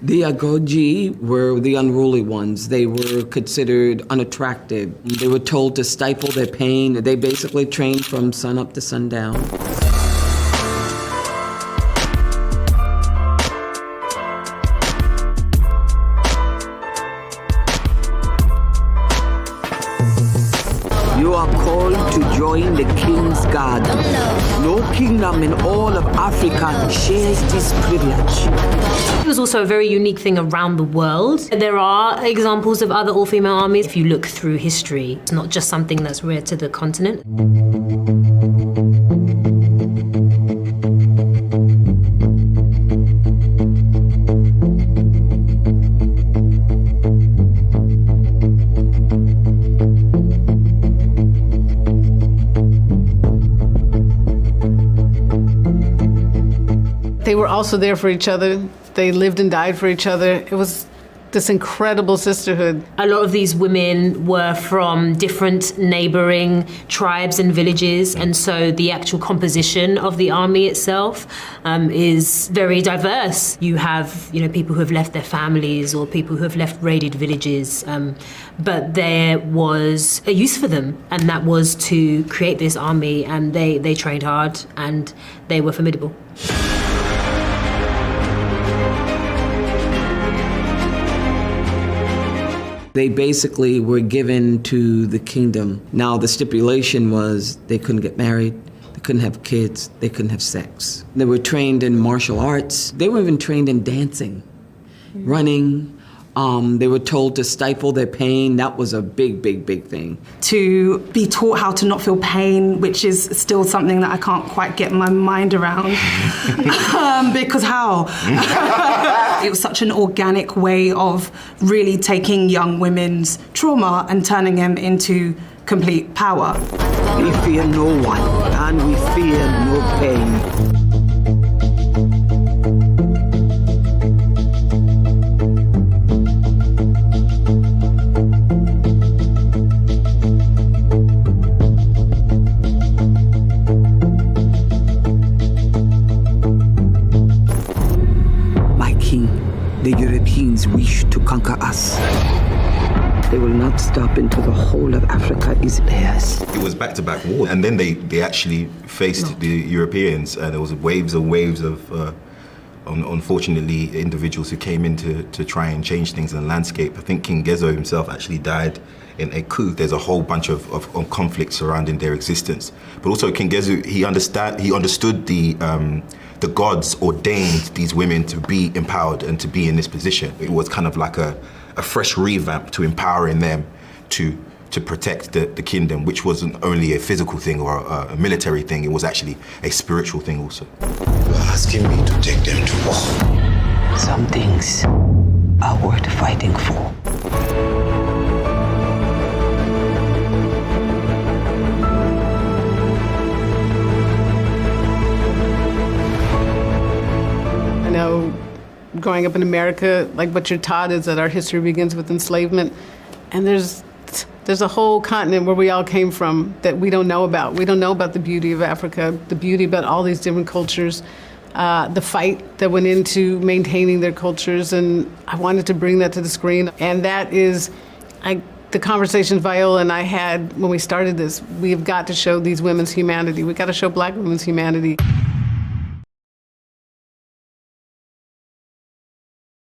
The Agojie were the unruly ones. They were considered unattractive. They were told to stifle their pain. They basically trained from sun up to sundown. You are called to join the King's Guard. No kingdom in all of Africa shares this privilege. It was also a very unique thing around the world. There are examples of other all-female armies. If you look through history, it's not just something that's rare to the continent. They were also there for each other. They lived and died for each other. It was this incredible sisterhood. A lot of these women were from different neighboring tribes and villages, and so the actual composition of the army itself is very diverse. You have, people who have left their families or people who have left raided villages, but there was a use for them, and that was to create this army, and they trained hard and they were formidable. They basically were given to the kingdom. Now, the stipulation was they couldn't get married, they couldn't have kids, they couldn't have sex. They were trained in martial arts. They were even trained in dancing, running. They were told to stifle their pain. That was a big, big, big thing. To be taught how to not feel pain, which is still something that I can't quite get my mind around. Because how? It was such an organic way of really taking young women's trauma and turning them into complete power. We fear no one, and we fear no pain. The Europeans wish to conquer us. They will not stop until the whole of Africa is theirs. It was back-to-back war, and then they actually faced the Europeans, and there was waves and waves of, unfortunately, individuals who came in to try and change things in the landscape. I think King Agojie himself actually died in a coup. There's a whole bunch of conflict surrounding their existence. But also King Agojie, he understood the gods ordained these women to be empowered and to be in this position. It was kind of like a fresh revamp to empowering them to protect the kingdom, which wasn't only a physical thing or a military thing, it was actually a spiritual thing also. You're asking me to take them to war. Some things are worth fighting for. Growing up in America, like what you're taught is that our history begins with enslavement, and there's a whole continent where we all came from that we don't know about. We don't know about the beauty of Africa, the beauty about all these different cultures, the fight that went into maintaining their cultures, and I wanted to bring that to the screen. And that is the conversations Viola and I had when we started this. We've got to show these women's humanity. We've got to show Black women's humanity.